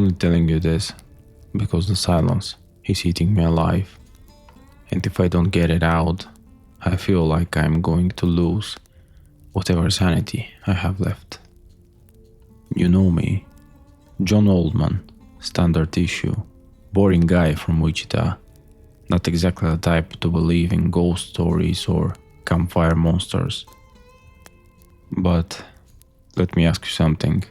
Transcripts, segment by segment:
only telling you this because the silence is eating me alive. And if I don't get it out, I feel like I'm going to lose whatever sanity I have left. You know me, John Oldman, standard issue, boring guy from Wichita, not exactly the type to believe in ghost stories or campfire monsters. But let me ask you something.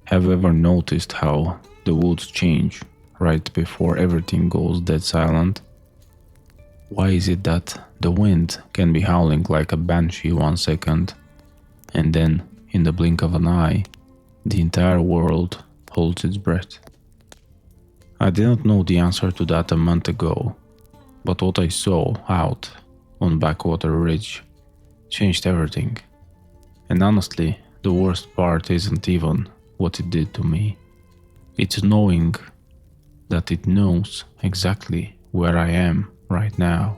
Have you ever noticed how the woods change right before everything goes dead silent? Why is it that the wind can be howling like a banshee 1 second, and then, in the blink of an eye, the entire world holds its breath? I didn't know the answer to that a month ago, but what I saw out on Backwater Ridge changed everything. And honestly, the worst part isn't even what it did to me. It's knowing that it knows exactly where I am right now.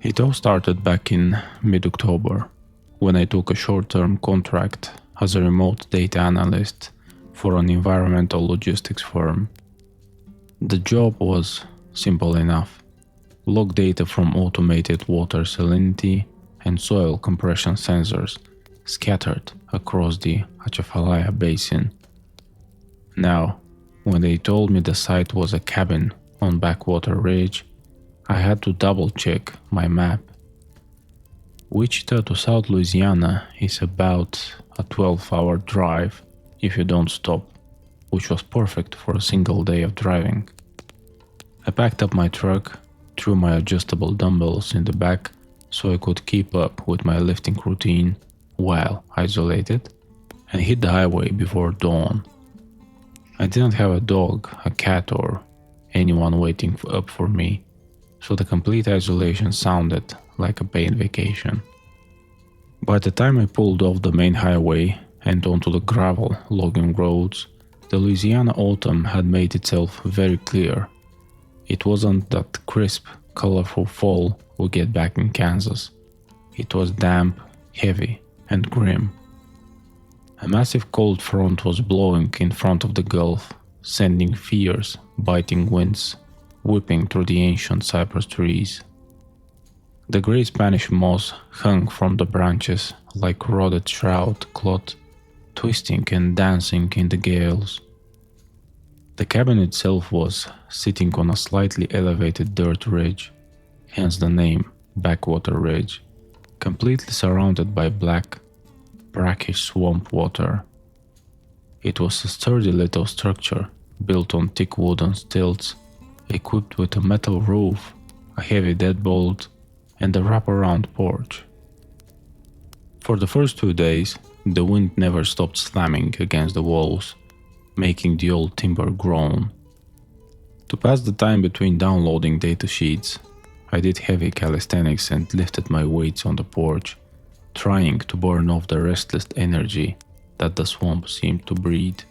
It all started back in mid-October, when I took a short-term contract as a remote data analyst for an environmental logistics firm. The job was simple enough: log data from automated water salinity and soil compression sensors scattered across the Atchafalaya Basin. Now, when they told me the site was a cabin on Backwater Ridge, I had to double-check my map. Wichita to South Louisiana is about a 12-hour drive if you don't stop, which was perfect for a single day of driving. I packed up my truck, threw my adjustable dumbbells in the back so I could keep up with my lifting routine while isolated, and hit the highway before dawn. I didn't have a dog, a cat, or anyone waiting up for me, so the complete isolation sounded like a paid vacation. By the time I pulled off the main highway and onto the gravel logging roads, the Louisiana autumn had made itself very clear. It wasn't that crisp, colorful fall we get back in Kansas. It was damp, heavy, and grim. A massive cold front was blowing in front of the Gulf, sending fierce, biting winds whipping through the ancient cypress trees. The grey Spanish moss hung from the branches like rotted shroud cloth, twisting and dancing in the gales. The cabin itself was sitting on a slightly elevated dirt ridge, hence the name Backwater Ridge, completely surrounded by black, brackish swamp water. It was a sturdy little structure built on thick wooden stilts, equipped with a metal roof, a heavy deadbolt, and a wraparound porch. For the first 2 days, the wind never stopped slamming against the walls, making the old timber groan. To pass the time between downloading datasheets, I did heavy calisthenics and lifted my weights on the porch, trying to burn off the restless energy that the swamp seemed to breed.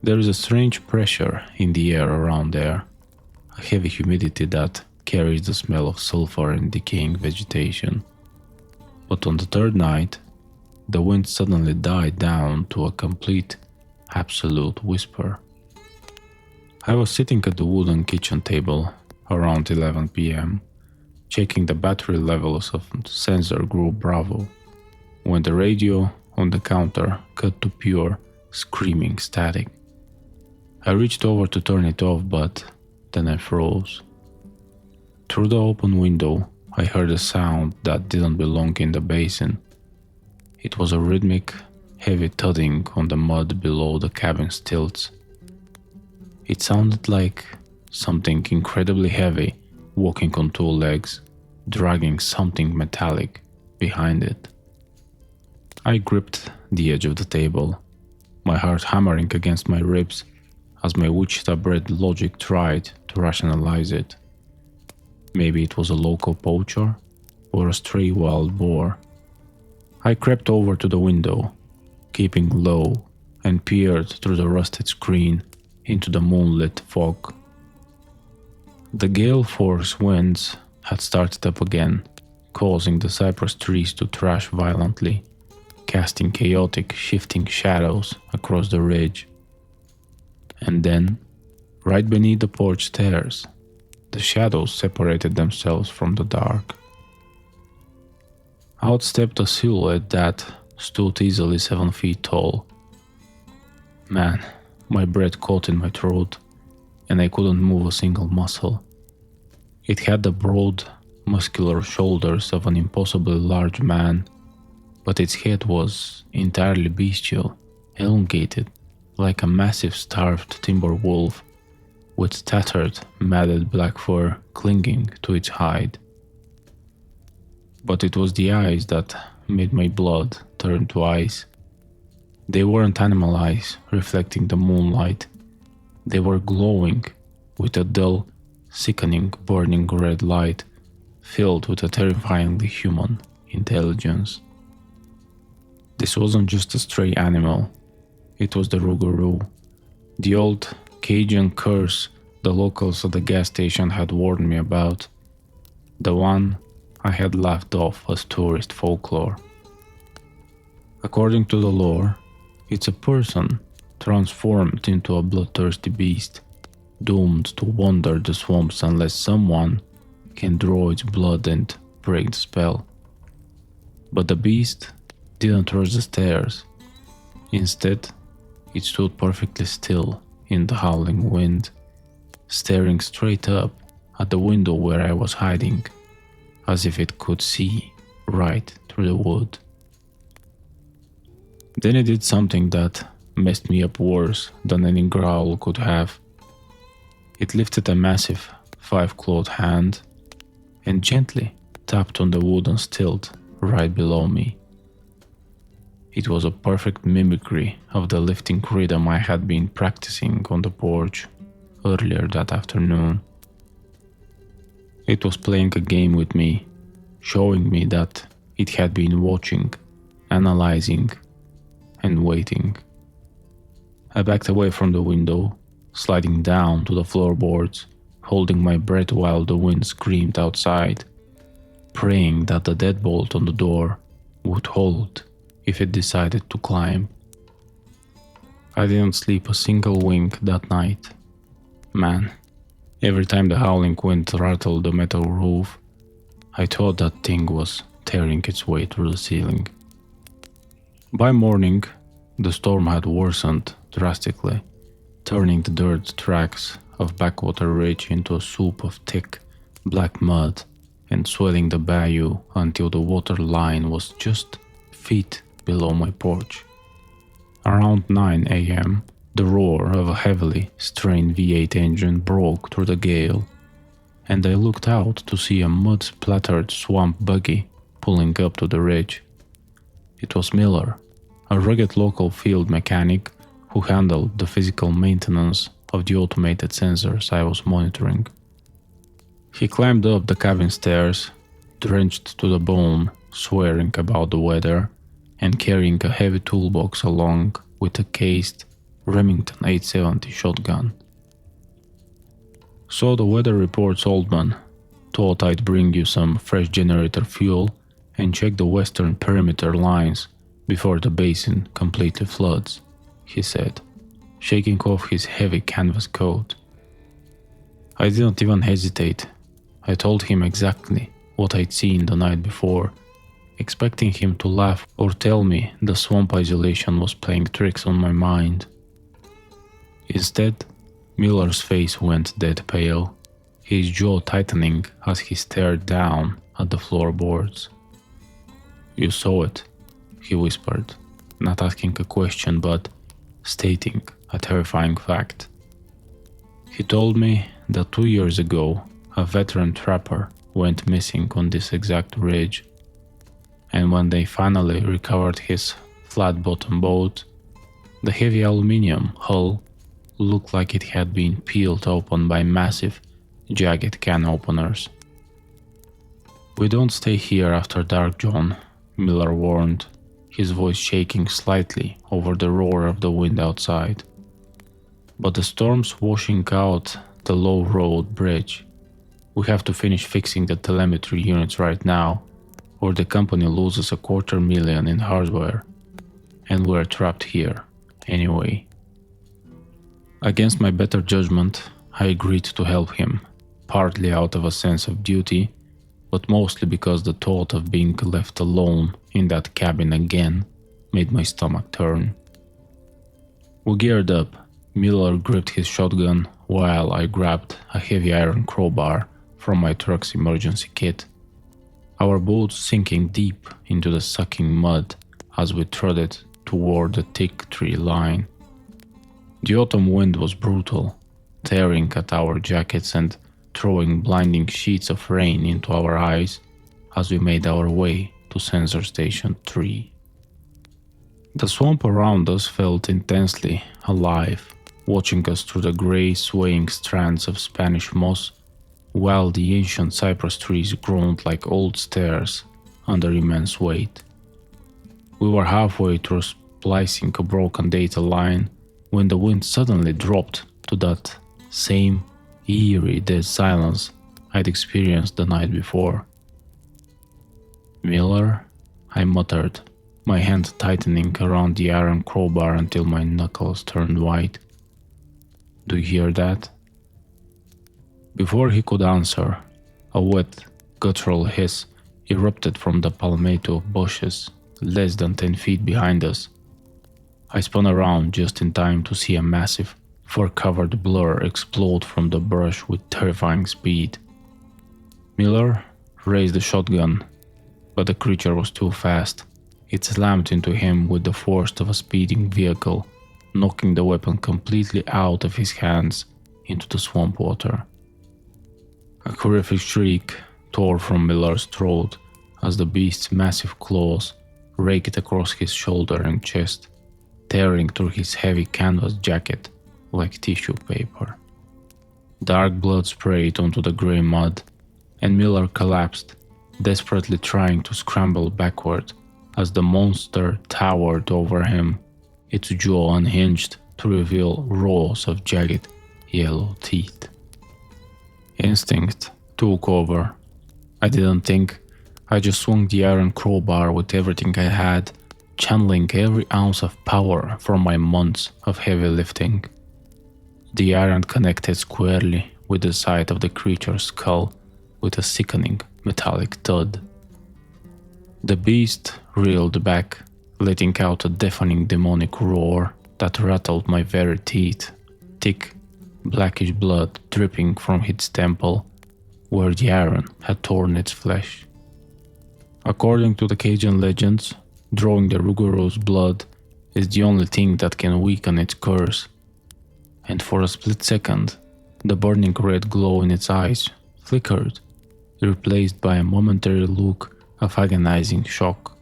There is a strange pressure in the air around there, a heavy humidity that carries the smell of sulfur and decaying vegetation. But on the third night, the wind suddenly died down to a complete, absolute whisper. I was sitting at the wooden kitchen table around 11 p.m., checking the battery levels of sensor group Bravo, when the radio on the counter cut to pure, screaming static. I reached over to turn it off, but then I froze. Through the open window, I heard a sound that didn't belong in the basin. It was a rhythmic, heavy thudding on the mud below the cabin stilts. It sounded like something incredibly heavy walking on 2 legs, dragging something metallic behind it. I gripped the edge of the table, my heart hammering against my ribs as my Wichita-bred logic tried to rationalize it. Maybe it was a local poacher or a stray wild boar. I crept over to the window, keeping low, and peered through the rusted screen into the moonlit fog. The gale force winds had started up again, causing the cypress trees to thrash violently, casting chaotic, shifting shadows across the ridge. And then, right beneath the porch stairs, the shadows separated themselves from the dark. Out stepped a silhouette that stood easily 7 feet tall. Man, my breath caught in my throat, and I couldn't move a single muscle. It had the broad, muscular shoulders of an impossibly large man, but its head was entirely bestial, elongated, like a massive starved timber wolf, with tattered, matted black fur clinging to its hide. But it was the eyes that made my blood turn to ice. They weren't animal eyes reflecting the moonlight. They were glowing with a dull, sickening, burning red light filled with a terrifyingly human intelligence. This wasn't just a stray animal. It was the Rougarou, the old Cajun curse the locals at the gas station had warned me about. The one I had laughed off as tourist folklore. According to the lore, it's a person transformed into a bloodthirsty beast, doomed to wander the swamps unless someone can draw its blood and break the spell. But the beast didn't rush the stairs. Instead, it stood perfectly still in the howling wind, staring straight up at the window where I was hiding, as if it could see right through the wood. Then it did something that messed me up worse than any growl could have. It lifted a massive 5-clawed hand and gently tapped on the wooden stilt right below me. It was a perfect mimicry of the lifting rhythm I had been practicing on the porch earlier that afternoon. It was playing a game with me, showing me that it had been watching, analyzing, and waiting. I backed away from the window, sliding down to the floorboards, holding my breath while the wind screamed outside, praying that the deadbolt on the door would hold if it decided to climb. I didn't sleep a single wink that night. Man, every time the howling wind rattled the metal roof, I thought that thing was tearing its way through the ceiling. By morning, the storm had worsened drastically, turning the dirt tracks of Backwater Ridge into a soup of thick, black mud and swelling the bayou until the water line was just feet below my porch. Around 9 a.m., the roar of a heavily strained V8 engine broke through the gale, and I looked out to see a mud-splattered swamp buggy pulling up to the ridge. It was Miller, a rugged local field mechanic who handled the physical maintenance of the automated sensors I was monitoring. He climbed up the cabin stairs, drenched to the bone, swearing about the weather, and carrying a heavy toolbox along with a cased Remington 870 shotgun. "So the weather reports, Oldman. Thought I'd bring you some fresh generator fuel and check the western perimeter lines before the basin completely floods," he said, shaking off his heavy canvas coat. I didn't even hesitate. I told him exactly what I'd seen the night before, expecting him to laugh or tell me the swamp isolation was playing tricks on my mind. Instead, Miller's face went dead pale, his jaw tightening as he stared down at the floorboards. "You saw it," he whispered, not asking a question but stating a terrifying fact. He told me that 2 years ago, a veteran trapper went missing on this exact ridge, and when they finally recovered his flat-bottom boat, the heavy aluminum hull looked like it had been peeled open by massive, jagged can openers. "We don't stay here after dark, John," Miller warned, his voice shaking slightly over the roar of the wind outside. "But the storm's washing out the low road bridge. We have to finish fixing the telemetry units right now, or the company loses $250,000 in hardware, and we're trapped here, anyway." Against my better judgment, I agreed to help him, partly out of a sense of duty, but mostly because the thought of being left alone in that cabin again made my stomach turn. We geared up. Miller gripped his shotgun while I grabbed a heavy iron crowbar from my truck's emergency kit. Our boots sinking deep into the sucking mud as we trotted toward the thick tree line. The autumn wind was brutal, tearing at our jackets and throwing blinding sheets of rain into our eyes as we made our way to Sensor Station 3. The swamp around us felt intensely alive, watching us through the grey swaying strands of Spanish moss, while the ancient cypress trees groaned like old stairs under immense weight. We were halfway through splicing a broken data line when the wind suddenly dropped to that same eerie dead silence I'd experienced the night before. "Miller," I muttered, my hand tightening around the iron crowbar until my knuckles turned white. "Do you hear that?" Before he could answer, a wet, guttural hiss erupted from the palmetto bushes less than 10 feet behind us. I spun around just in time to see a massive, fur-covered blur explode from the brush with terrifying speed. Miller raised the shotgun, but the creature was too fast. It slammed into him with the force of a speeding vehicle, knocking the weapon completely out of his hands into the swamp water. A horrific shriek tore from Miller's throat as the beast's massive claws raked across his shoulder and chest, tearing through his heavy canvas jacket like tissue paper. Dark blood sprayed onto the grey mud, and Miller collapsed, desperately trying to scramble backward as the monster towered over him, its jaw unhinged to reveal rows of jagged yellow teeth. Instinct took over. I didn't think. I just swung the iron crowbar with everything I had, channeling every ounce of power from my months of heavy lifting. The iron connected squarely with the side of the creature's skull with a sickening metallic thud. The beast reeled back, letting out a deafening demonic roar that rattled my very teeth, thick, blackish blood dripping from its temple, where the iron had torn its flesh. According to the Cajun legends, drawing the Rougarou's blood is the only thing that can weaken its curse, and for a split second, the burning red glow in its eyes flickered, replaced by a momentary look of agonizing shock.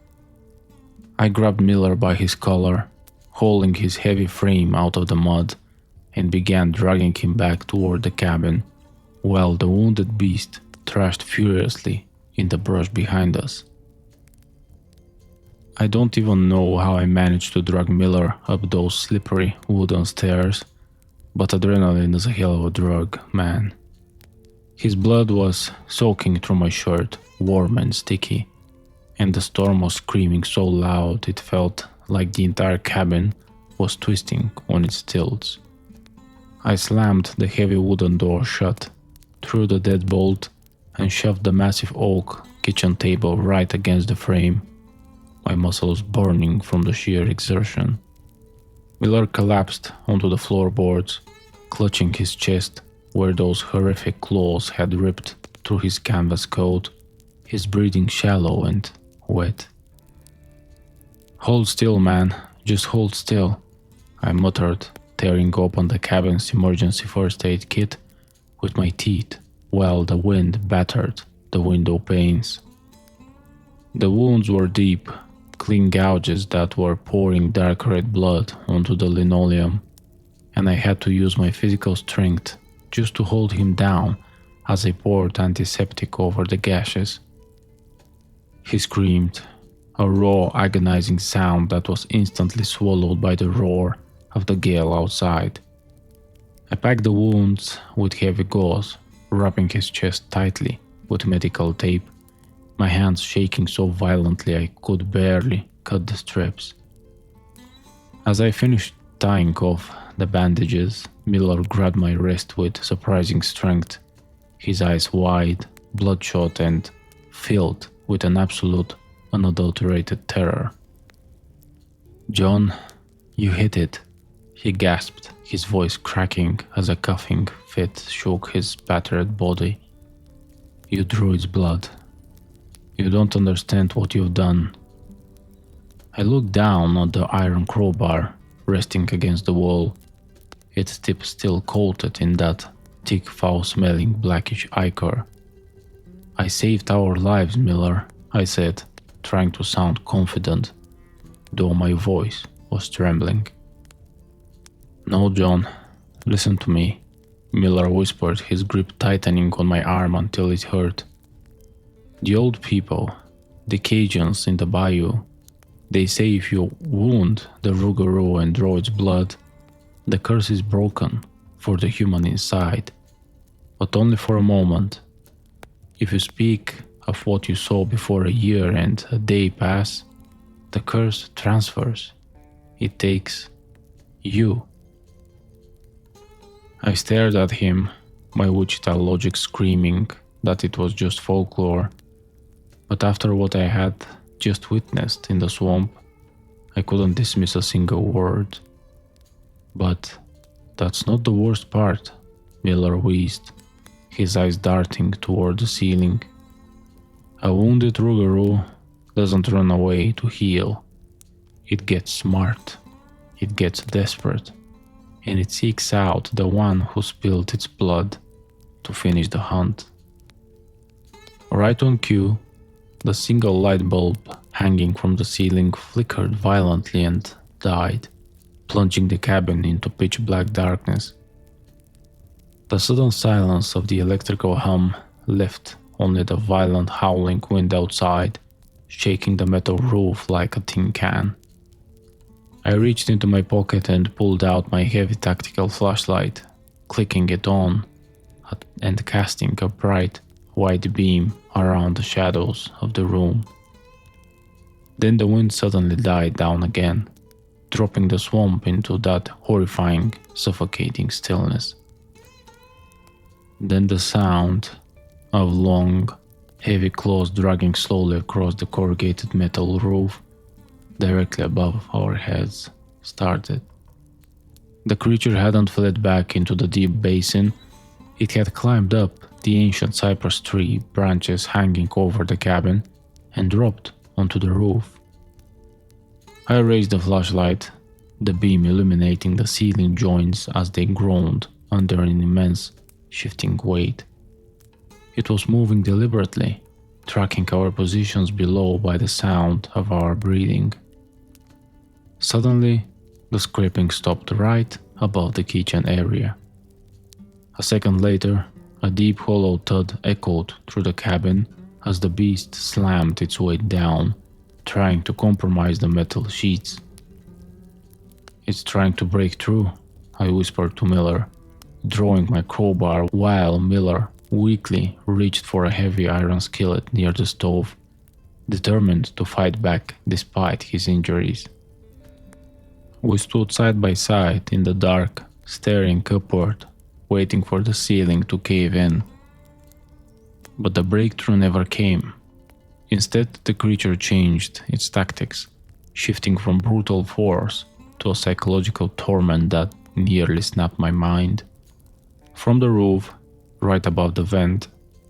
I grabbed Miller by his collar, hauling his heavy frame out of the mud, and began dragging him back toward the cabin, while the wounded beast thrashed furiously in the brush behind us. I don't even know how I managed to drag Miller up those slippery wooden stairs, but adrenaline is a hell of a drug, man. His blood was soaking through my shirt, warm and sticky, and the storm was screaming so loud it felt like the entire cabin was twisting on its tilts. I slammed the heavy wooden door shut, threw the deadbolt, and shoved the massive oak kitchen table right against the frame, my muscles burning from the sheer exertion. Miller collapsed onto the floorboards, clutching his chest where those horrific claws had ripped through his canvas coat, his breathing shallow and wet. "Hold still, man, just hold still," I muttered, tearing open the cabin's emergency first aid kit with my teeth while the wind battered the window panes. The wounds were deep, clean gouges that were pouring dark red blood onto the linoleum, and I had to use my physical strength just to hold him down as I poured antiseptic over the gashes. He screamed, a raw, agonizing sound that was instantly swallowed by the roar of the gale outside. I packed the wounds with heavy gauze, wrapping his chest tightly with medical tape, my hands shaking so violently I could barely cut the strips. As I finished tying off the bandages, Miller grabbed my wrist with surprising strength, his eyes wide, bloodshot and filled with an absolute, unadulterated terror. "John, you hit it," he gasped, his voice cracking as a coughing fit shook his battered body. "You drew its blood. You don't understand what you've done." I looked down at the iron crowbar resting against the wall, its tip still coated in that thick, foul-smelling blackish ichor. "I saved our lives, Miller," I said, trying to sound confident, though my voice was trembling. "No, John, listen to me," Miller whispered, his grip tightening on my arm until it hurt. "The old people, the Cajuns in the bayou, they say if you wound the Rougarou and draw its blood, the curse is broken for the human inside, but only for a moment. If you speak of what you saw before a year and a day pass, the curse transfers. It takes you." I stared at him, my Wichita logic screaming that it was just folklore, but after what I had just witnessed in the swamp, I couldn't dismiss a single word. "But that's not the worst part," Miller wheezed, his eyes darting toward the ceiling. "A wounded Rougarou doesn't run away to heal. It gets smart, it gets desperate, and it seeks out the one who spilled its blood to finish the hunt." Right on cue, the single light bulb hanging from the ceiling flickered violently and died, plunging the cabin into pitch-black darkness. The sudden silence of the electrical hum left only the violent howling wind outside, shaking the metal roof like a tin can. I reached into my pocket and pulled out my heavy tactical flashlight, clicking it on and casting a bright, white beam around the shadows of the room. Then the wind suddenly died down again, dropping the swamp into that horrifying, suffocating stillness. Then the sound of long, heavy claws dragging slowly across the corrugated metal roof directly above our heads started. The creature hadn't fled back into the deep basin, it had climbed up the ancient cypress tree branches hanging over the cabin and dropped onto the roof. I raised the flashlight, the beam illuminating the ceiling joints as they groaned under an immense, shifting weight. It was moving deliberately, tracking our positions below by the sound of our breathing. Suddenly, the scraping stopped right above the kitchen area. A second later, a deep hollow thud echoed through the cabin as the beast slammed its weight down, trying to compromise the metal sheets. "It's trying to break through," I whispered to Miller, drawing my crowbar while Miller weakly reached for a heavy iron skillet near the stove, determined to fight back despite his injuries. We stood side by side in the dark, staring upward, waiting for the ceiling to cave in. But the breakthrough never came. Instead, the creature changed its tactics, shifting from brutal force to a psychological torment that nearly snapped my mind. From the roof, right above the vent,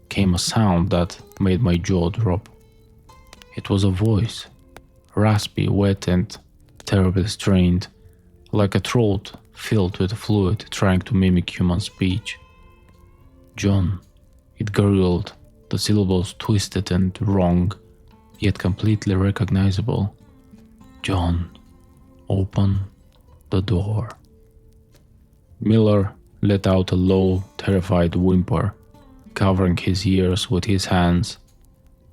came a sound that made my jaw drop. It was a voice, raspy, wet, and terribly strained, like a throat filled with fluid trying to mimic human speech. "John," it gurgled, the syllables twisted and wrong, yet completely recognizable. "John, open the door." Miller let out a low, terrified whimper, covering his ears with his hands.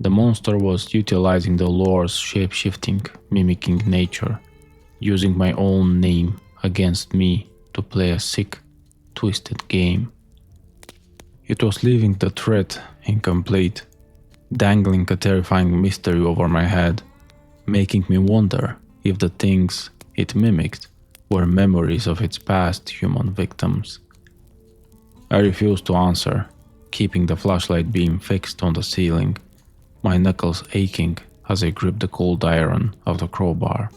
The monster was utilizing the lore's shape-shifting, mimicking nature, using my own name against me to play a sick, twisted game. It was leaving the threat incomplete, dangling a terrifying mystery over my head, making me wonder if the things it mimicked were memories of its past human victims. I refused to answer, keeping the flashlight beam fixed on the ceiling, my knuckles aching as I gripped the cold iron of the crowbar.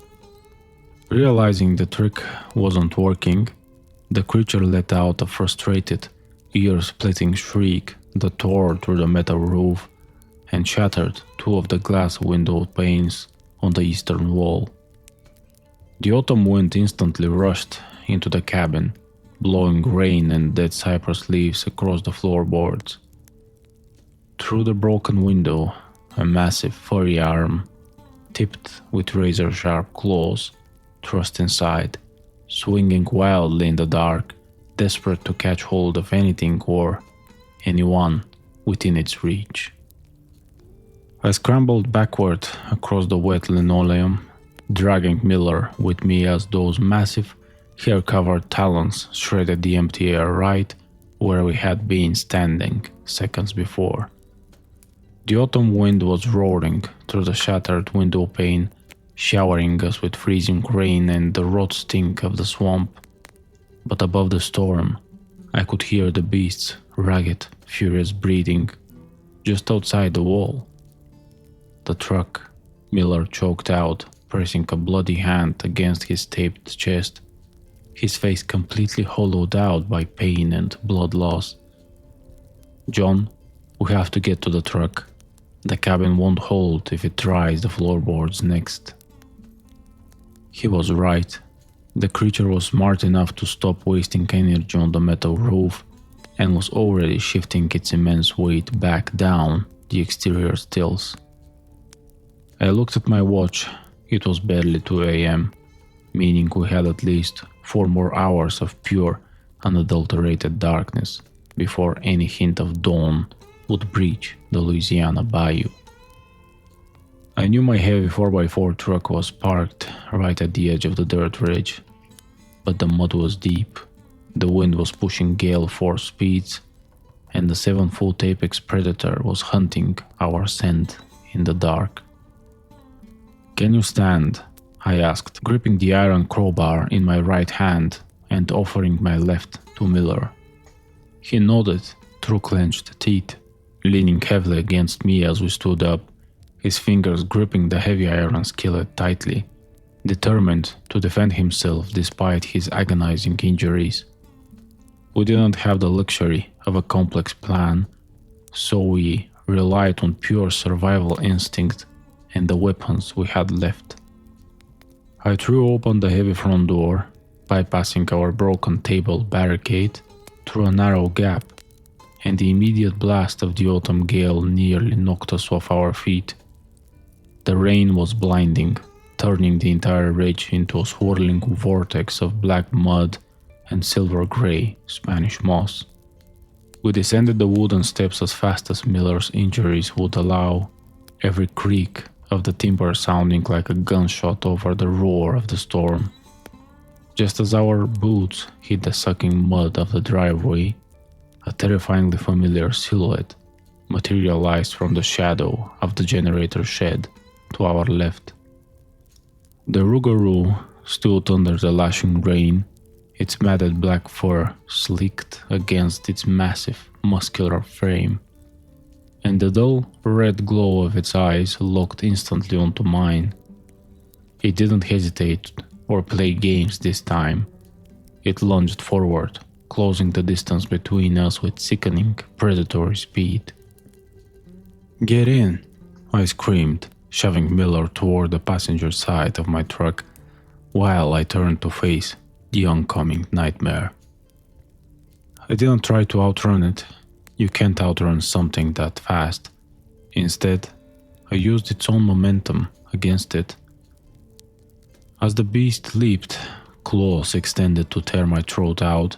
Realizing the trick wasn't working, the creature let out a frustrated, ear-splitting shriek that tore through the metal roof and shattered two of the glass window panes on the eastern wall. The autumn wind instantly rushed into the cabin, blowing rain and dead cypress leaves across the floorboards. Through the broken window, a massive furry arm, tipped with razor-sharp claws, thrust inside, swinging wildly in the dark, desperate to catch hold of anything or anyone within its reach. I scrambled backward across the wet linoleum, dragging Miller with me as those massive, hair-covered talons shredded the empty air right where we had been standing seconds before. The autumn wind was roaring through the shattered window pane, showering us with freezing rain and the rot stink of the swamp. But above the storm, I could hear the beast's ragged, furious breathing just outside the wall. The truck, Miller choked out, pressing a bloody hand against his taped chest, his face completely hollowed out by pain and blood loss. John, we have to get to the truck. The cabin won't hold if it tries the floorboards next. He was right. The creature was smart enough to stop wasting energy on the metal roof and was already shifting its immense weight back down the exterior stills. I looked at my watch. It was barely 2 a.m., meaning we had at least 4 more hours of pure, unadulterated darkness before any hint of dawn would breach the Louisiana bayou. I knew my heavy 4x4 truck was parked right at the edge of the dirt ridge, but the mud was deep, the wind was pushing gale force speeds, and the 7-foot apex predator was hunting our scent in the dark. "Can you stand?" I asked, gripping the iron crowbar in my right hand and offering my left to Miller. He nodded through clenched teeth, leaning heavily against me as we stood up, his fingers gripping the heavy iron skillet tightly, determined to defend himself despite his agonizing injuries. We didn't have the luxury of a complex plan, so we relied on pure survival instinct and the weapons we had left. I threw open the heavy front door, bypassing our broken table barricade through a narrow gap, and the immediate blast of the autumn gale nearly knocked us off our feet. The rain was blinding, turning the entire ridge into a swirling vortex of black mud and silver-gray Spanish moss. We descended the wooden steps as fast as Miller's injuries would allow, every creak of the timber sounding like a gunshot over the roar of the storm. Just as our boots hit the sucking mud of the driveway, a terrifyingly familiar silhouette materialized from the shadow of the generator shed to our left. The Rougarou stood under the lashing rain, its matted black fur slicked against its massive, muscular frame, and the dull red glow of its eyes locked instantly onto mine. It didn't hesitate or play games this time. It lunged forward, closing the distance between us with sickening, predatory speed. "Get in!" I screamed, shoving Miller toward the passenger side of my truck, while I turned to face the oncoming nightmare. I didn't try to outrun it. You can't outrun something that fast. Instead, I used its own momentum against it. As the beast leaped, claws extended to tear my throat out,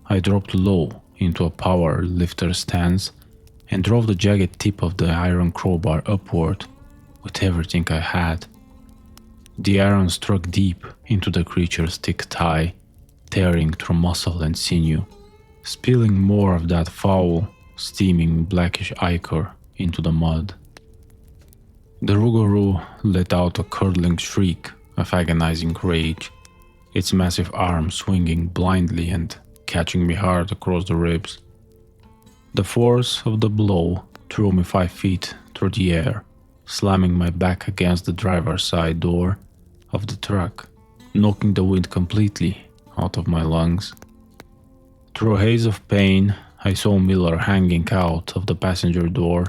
I dropped low into a power lifter stance and drove the jagged tip of the iron crowbar upward with everything I had. The iron struck deep into the creature's thick thigh, tearing through muscle and sinew, spilling more of that foul, steaming blackish ichor into the mud. The Rougarou let out a curdling shriek of agonizing rage, its massive arm swinging blindly and catching me hard across the ribs. The force of the blow threw me 5 feet through the air, slamming my back against the driver's side door of the truck, knocking the wind completely out of my lungs. Through a haze of pain, I saw Miller hanging out of the passenger door,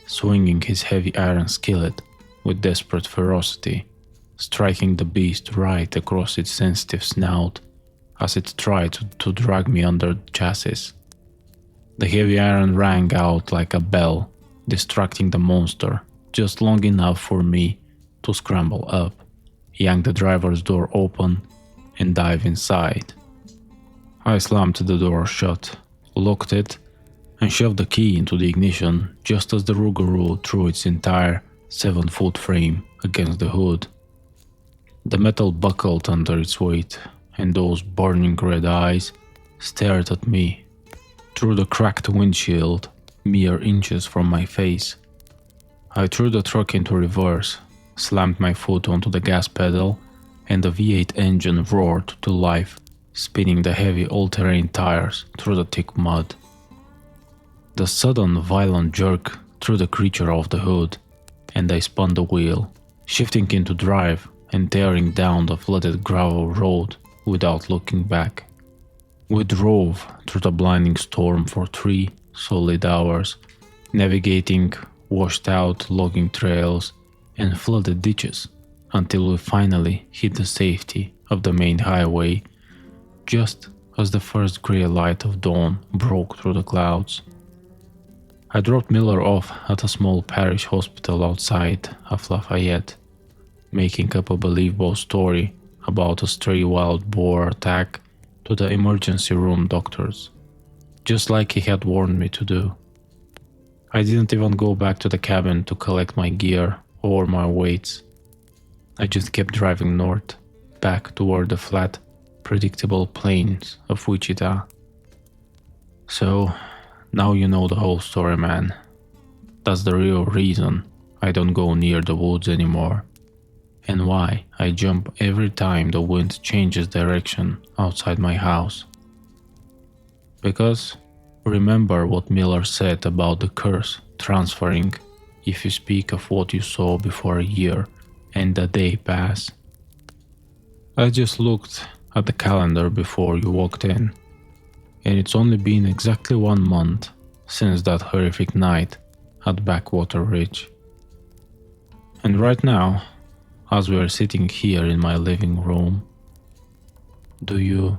swinging his heavy iron skillet with desperate ferocity, striking the beast right across its sensitive snout as it tried to drag me under the chassis. The heavy iron rang out like a bell, distracting the monster just long enough for me to scramble up, yank the driver's door open, and dive inside. I slammed the door shut, locked it, and shoved the key into the ignition just as the Rougarou threw its entire 7-foot frame against the hood. The metal buckled under its weight, and those burning red eyes stared at me through the cracked windshield, mere inches from my face. I threw the truck into reverse, slammed my foot onto the gas pedal, and the V8 engine roared to life, spinning the heavy all-terrain tires through the thick mud. The sudden violent jerk threw the creature off the hood, and I spun the wheel, shifting into drive and tearing down the flooded gravel road without looking back. We drove through the blinding storm for 3 solid hours, navigating washed-out logging trails and flooded ditches until we finally hit the safety of the main highway just as the first grey light of dawn broke through the clouds. I dropped Miller off at a small parish hospital outside of Lafayette, making up a believable story about a stray wild boar attack to the emergency room doctors, just like he had warned me to do. I didn't even go back to the cabin to collect my gear or my weights. I just kept driving north, back toward the flat, predictable plains of Wichita. So, now you know the whole story, man. That's the real reason I don't go near the woods anymore, and why I jump every time the wind changes direction outside my house. Because remember what Miller said about the curse transferring if you speak of what you saw before a year and a day pass. I just looked at the calendar before you walked in, and it's only been exactly 1 month since that horrific night at Backwater Ridge. And right now, as we are sitting here in my living room, do you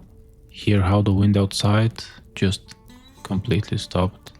hear how the wind outside just completely stopped?